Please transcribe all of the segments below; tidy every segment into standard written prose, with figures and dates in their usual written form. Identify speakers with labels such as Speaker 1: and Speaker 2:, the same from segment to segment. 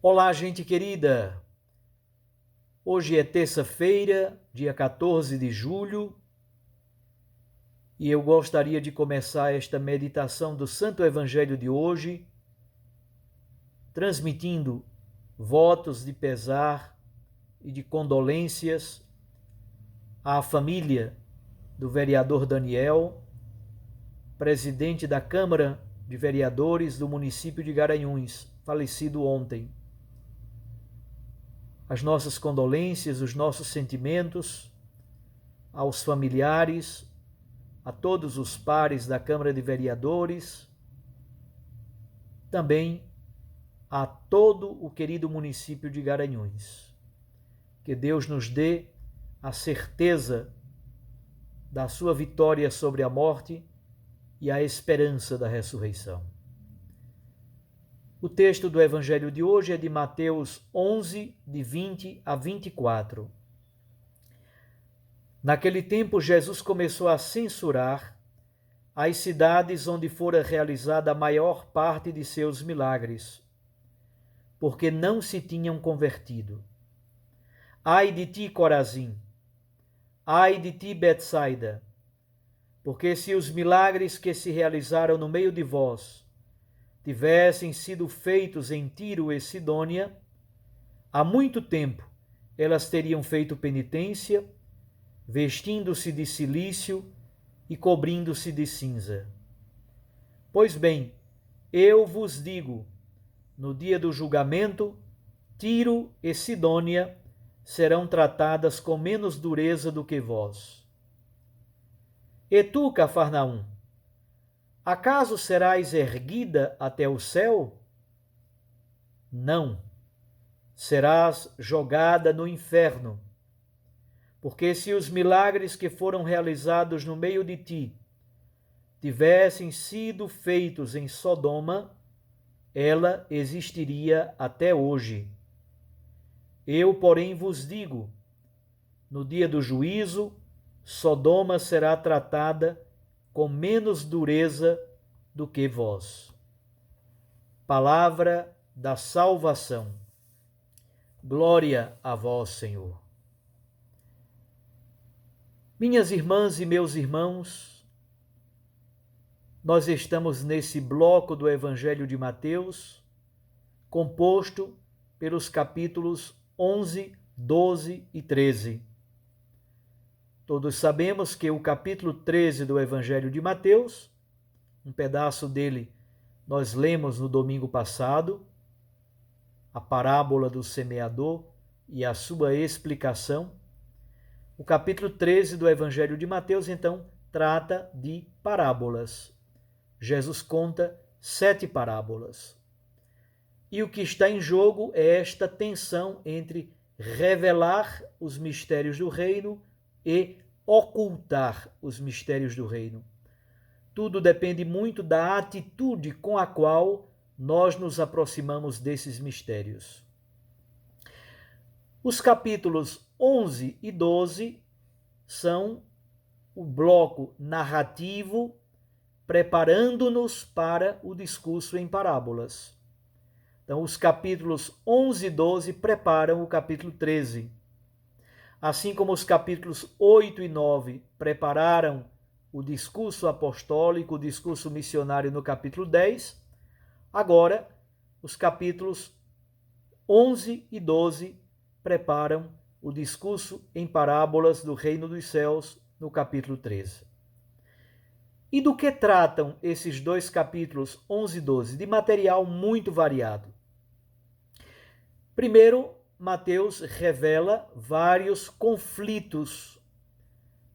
Speaker 1: Olá, gente querida! Hoje é terça-feira, dia 14 de julho, e eu gostaria de começar esta meditação do Santo Evangelho de hoje, transmitindo votos de pesar e de condolências à família do vereador Daniel, presidente da Câmara de Vereadores do município de Garanhuns, falecido ontem. As nossas condolências, os nossos sentimentos aos familiares, a todos os pares da Câmara de Vereadores, também a todo o querido município de Garanhuns. Que Deus nos dê a certeza da sua vitória sobre a morte e a esperança da ressurreição. O texto do Evangelho de hoje é de Mateus 11, de 20 a 24. Naquele tempo, Jesus começou a censurar as cidades onde fora realizada a maior parte de seus milagres, porque não se tinham convertido. Ai de ti, Corazim! Ai de ti, Betsaida! Porque se os milagres que se realizaram no meio de vós tivessem sido feitos em Tiro e Sidônia, há muito tempo elas teriam feito penitência, vestindo-se de cilício e cobrindo-se de cinza. Pois bem, eu vos digo, no dia do julgamento, Tiro e Sidônia serão tratadas com menos dureza do que vós. E tu, Cafarnaum, acaso serás erguida até o céu? Não, serás jogada no inferno. Porque se os milagres que foram realizados no meio de ti tivessem sido feitos em Sodoma, ela existiria até hoje. Eu, porém, vos digo, no dia do juízo, Sodoma será tratada com menos dureza do que vós. Palavra da salvação. Glória a vós, Senhor. Minhas irmãs e meus irmãos, nós estamos nesse bloco do Evangelho de Mateus, composto pelos capítulos 11, 12 e 13. Todos sabemos que o capítulo 13 do Evangelho de Mateus, um pedaço dele nós lemos no domingo passado, a parábola do semeador e a sua explicação. O capítulo 13 do Evangelho de Mateus, então, trata de parábolas. Jesus conta 7 parábolas. E o que está em jogo é esta tensão entre revelar os mistérios do reino e ocultar os mistérios do reino. Tudo depende muito da atitude com a qual nós nos aproximamos desses mistérios. Os capítulos 11 e 12 são o bloco narrativo preparando-nos para o discurso em parábolas. Então, os capítulos 11 e 12 preparam o capítulo 13. Assim como os capítulos 8 e 9 prepararam o discurso apostólico, o discurso missionário no capítulo 10, agora os capítulos 11 e 12 preparam o discurso em parábolas do reino dos céus no capítulo 13. E do que tratam esses dois capítulos 11 e 12? De material muito variado. Primeiro, Mateus revela vários conflitos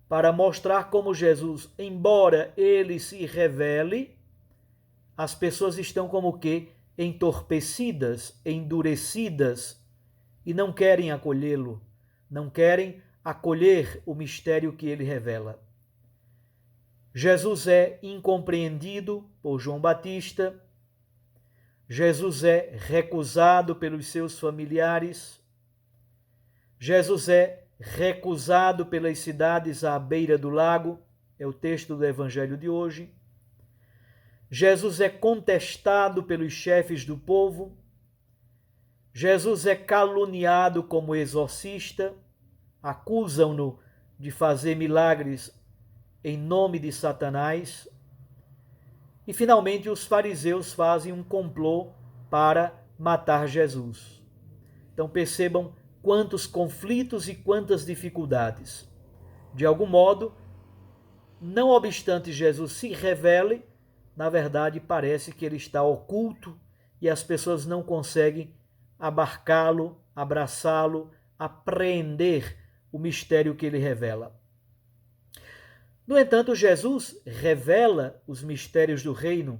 Speaker 1: para mostrar como Jesus, embora ele se revele, as pessoas estão como que entorpecidas, endurecidas e não querem acolhê-lo, não querem acolher o mistério que ele revela. Jesus é incompreendido por João Batista, Jesus é recusado pelos seus familiares, Jesus é recusado pelas cidades à beira do lago, é o texto do Evangelho de hoje. Jesus é contestado pelos chefes do povo, Jesus é caluniado como exorcista, acusam-no de fazer milagres em nome de Satanás. E finalmente os fariseus fazem um complô para matar Jesus. Então percebam quantos conflitos e quantas dificuldades. De algum modo, não obstante Jesus se revele, na verdade parece que ele está oculto e as pessoas não conseguem abarcá-lo, abraçá-lo, apreender o mistério que ele revela. No entanto, Jesus revela os mistérios do reino.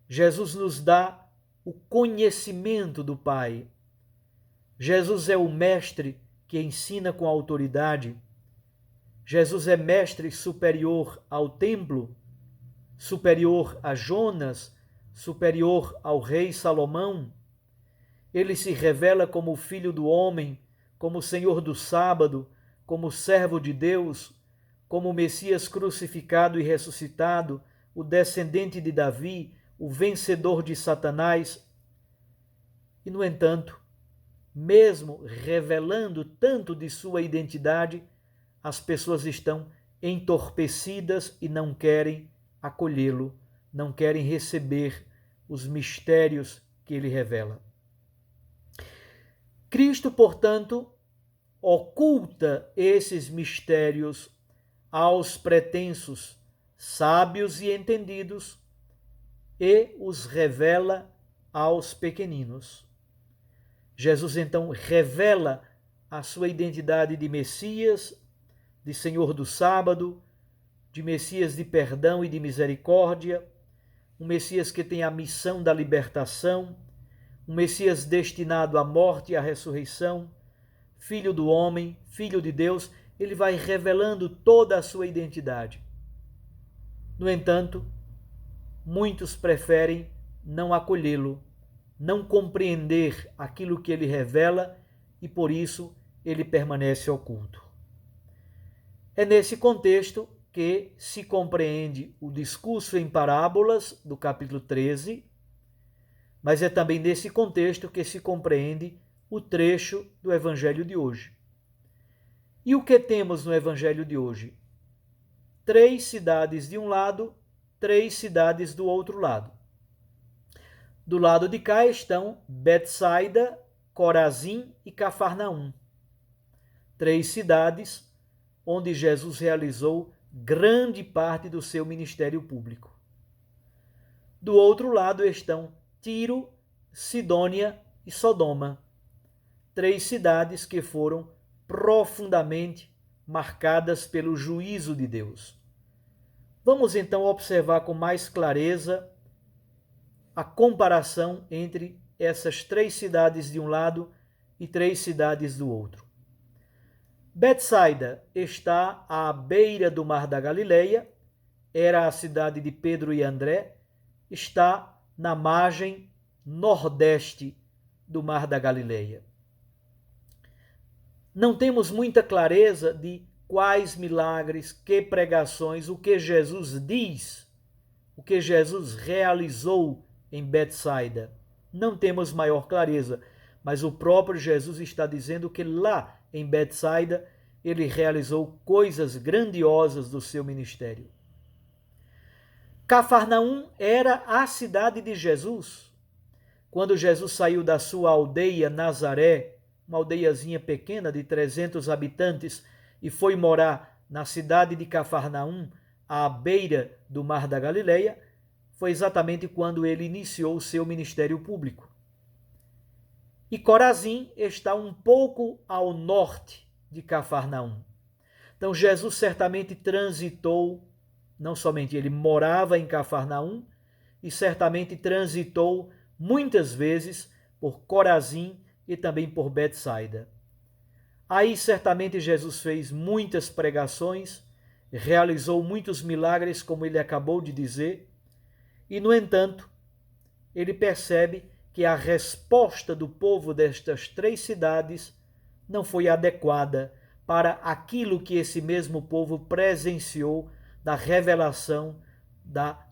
Speaker 1: Jesus nos dá o conhecimento do Pai. Jesus é o mestre que ensina com autoridade. Jesus é mestre superior ao templo, superior a Jonas, superior ao rei Salomão. Ele se revela como o Filho do homem, como o Senhor do sábado, como servo de Deus, como o Messias crucificado e ressuscitado, o descendente de Davi, o vencedor de Satanás. E, no entanto, mesmo revelando tanto de sua identidade, as pessoas estão entorpecidas e não querem acolhê-lo, não querem receber os mistérios que ele revela. Cristo, portanto, oculta esses mistérios aos pretensos sábios e entendidos e os revela aos pequeninos. Jesus então revela a sua identidade de Messias, de Senhor do sábado, de Messias de perdão e de misericórdia, um Messias que tem a missão da libertação, um Messias destinado à morte e à ressurreição, Filho do homem, Filho de Deus. Ele vai revelando toda a sua identidade. No entanto, muitos preferem não acolhê-lo, não compreender aquilo que ele revela e por isso ele permanece oculto. É nesse contexto que se compreende o discurso em parábolas do capítulo 13, mas é também nesse contexto que se compreende o trecho do Evangelho de hoje. E o que temos no Evangelho de hoje? 3 cidades de um lado, 3 cidades do outro lado. Do lado de cá estão Betsaida, Corazim e Cafarnaum. 3 cidades onde Jesus realizou grande parte do seu ministério público. Do outro lado estão Tiro, Sidônia e Sodoma. 3 cidades que foram profundamente marcadas pelo juízo de Deus. Vamos então observar com mais clareza a comparação entre essas 3 cidades de um lado e 3 cidades do outro. Betsaida está à beira do Mar da Galileia, era a cidade de Pedro e André, está na margem nordeste do Mar da Galileia. Não temos muita clareza de quais milagres, que pregações, o que Jesus diz, o que Jesus realizou em Betsaida. Não temos maior clareza, mas o próprio Jesus está dizendo que lá em Betsaida ele realizou coisas grandiosas do seu ministério. Cafarnaum era a cidade de Jesus. Quando Jesus saiu da sua aldeia Nazaré, uma aldeiazinha pequena de 300 habitantes, e foi morar na cidade de Cafarnaum, à beira do Mar da Galileia, foi exatamente quando ele iniciou o seu ministério público. E Corazim está um pouco ao norte de Cafarnaum. Então Jesus certamente transitou, não somente ele morava em Cafarnaum, e certamente transitou muitas vezes por Corazim e também por Betsaida. Aí certamente Jesus fez muitas pregações, realizou muitos milagres, como ele acabou de dizer, e no entanto, ele percebe que a resposta do povo destas 3 cidades não foi adequada para aquilo que esse mesmo povo presenciou da revelação,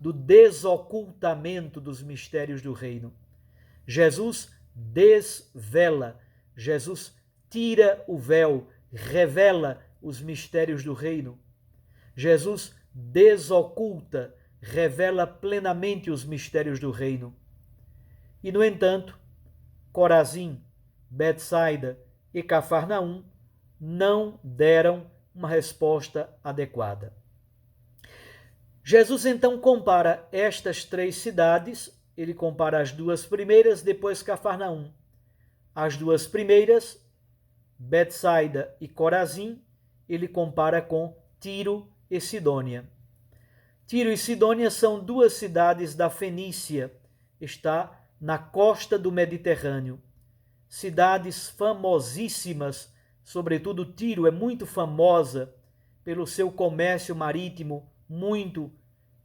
Speaker 1: do desocultamento dos mistérios do reino. Jesus desvela. Jesus tira o véu, revela os mistérios do reino. Jesus desoculta, revela plenamente os mistérios do reino. E, no entanto, Corazim, Betsaida e Cafarnaum não deram uma resposta adequada. Jesus então compara estas 3 cidades, ele compara as 2 primeiras, depois Cafarnaum. As 2 primeiras, Betsaida e Corazim, ele compara com Tiro e Sidônia. Tiro e Sidônia são 2 cidades da Fenícia, está na costa do Mediterrâneo. Cidades famosíssimas, sobretudo Tiro é muito famosa pelo seu comércio marítimo muito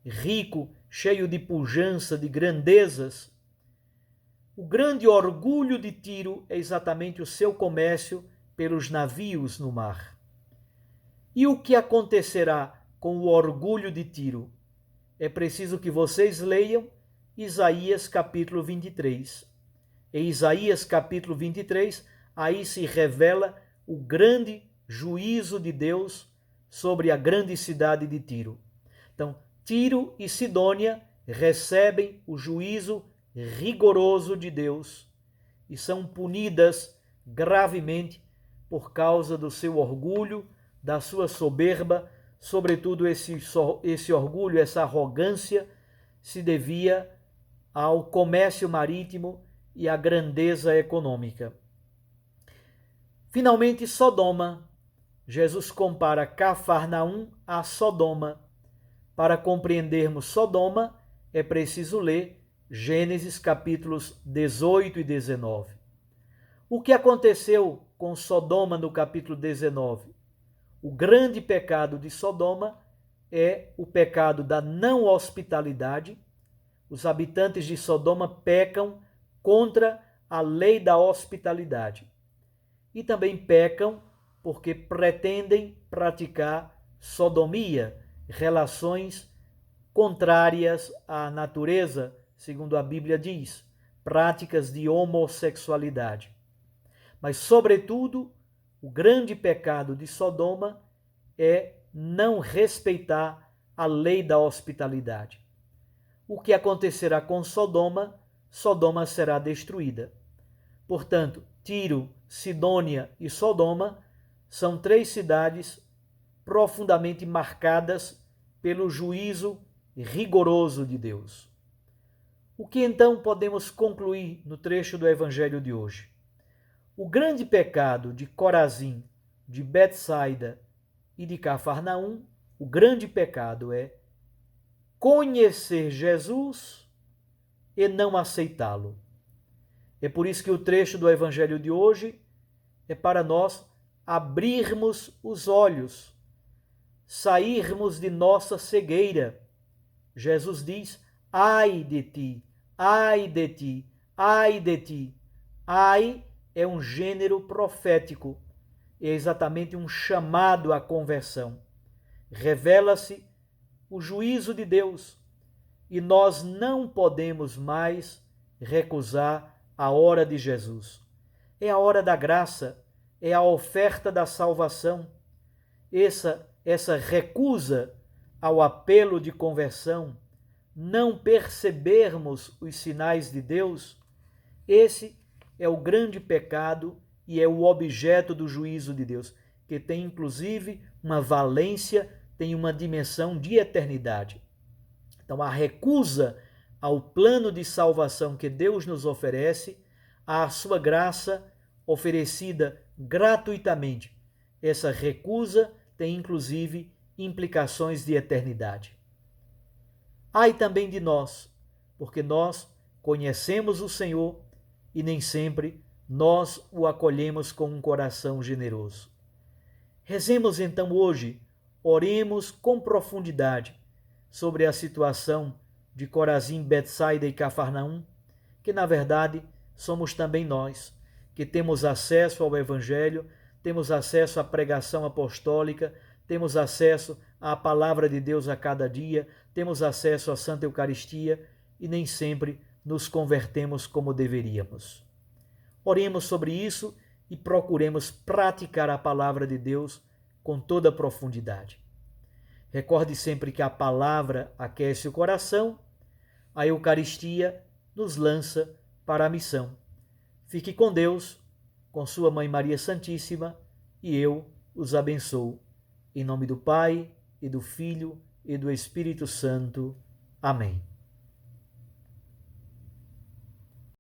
Speaker 1: rico, cheio de pujança, de grandezas. O grande orgulho de Tiro é exatamente o seu comércio pelos navios no mar. E o que acontecerá com o orgulho de Tiro? É preciso que vocês leiam Isaías capítulo 23. Em Isaías capítulo 23, aí se revela o grande juízo de Deus sobre a grande cidade de Tiro. Então, Tiro e Sidônia recebem o juízo rigoroso de Deus e são punidas gravemente por causa do seu orgulho, da sua soberba, sobretudo esse orgulho, essa arrogância se devia ao comércio marítimo e à grandeza econômica. Finalmente, Sodoma. Jesus compara Cafarnaum a Sodoma. Para compreendermos Sodoma, é preciso ler Gênesis capítulos 18 e 19. O que aconteceu com Sodoma no capítulo 19? O grande pecado de Sodoma é o pecado da não hospitalidade. Os habitantes de Sodoma pecam contra a lei da hospitalidade. E também pecam porque pretendem praticar sodomia, relações contrárias à natureza, segundo a Bíblia diz, práticas de homossexualidade. Mas, sobretudo, o grande pecado de Sodoma é não respeitar a lei da hospitalidade. O que acontecerá com Sodoma? Sodoma será destruída. Portanto, Tiro, Sidônia e Sodoma são 3 cidades profundamente marcadas pelo juízo rigoroso de Deus. O que então podemos concluir no trecho do Evangelho de hoje? O grande pecado de Corazim, de Betsaida e de Cafarnaum, o grande pecado é conhecer Jesus e não aceitá-lo. É por isso que o trecho do Evangelho de hoje é para nós abrirmos os olhos, sairmos de nossa cegueira. Jesus diz: ai de ti, ai de ti, ai de ti. Ai é um gênero profético, é exatamente um chamado à conversão. Revela-se o juízo de Deus e nós não podemos mais recusar a hora de Jesus. É a hora da graça, é a oferta da salvação. Essa recusa ao apelo de conversão, não percebermos os sinais de Deus, esse é o grande pecado e é o objeto do juízo de Deus, que tem inclusive uma valência, tem uma dimensão de eternidade. Então, a recusa ao plano de salvação que Deus nos oferece, à sua graça oferecida gratuitamente. Essa recusa tem inclusive implicações de eternidade. Ai também de nós, porque nós conhecemos o Senhor e nem sempre nós o acolhemos com um coração generoso. Rezemos então hoje, oremos com profundidade sobre a situação de Corazim, Betsaida e Cafarnaum, que na verdade somos também nós, que temos acesso ao Evangelho, temos acesso à pregação apostólica, temos acesso à palavra de Deus a cada dia, temos acesso à Santa Eucaristia e nem sempre nos convertemos como deveríamos. Oremos sobre isso e procuremos praticar a palavra de Deus com toda profundidade. Recorde sempre que a palavra aquece o coração, a Eucaristia nos lança para a missão. Fique com Deus, com sua Mãe Maria Santíssima, e eu os abençoo. Em nome do Pai, e do Filho, e do Espírito Santo. Amém.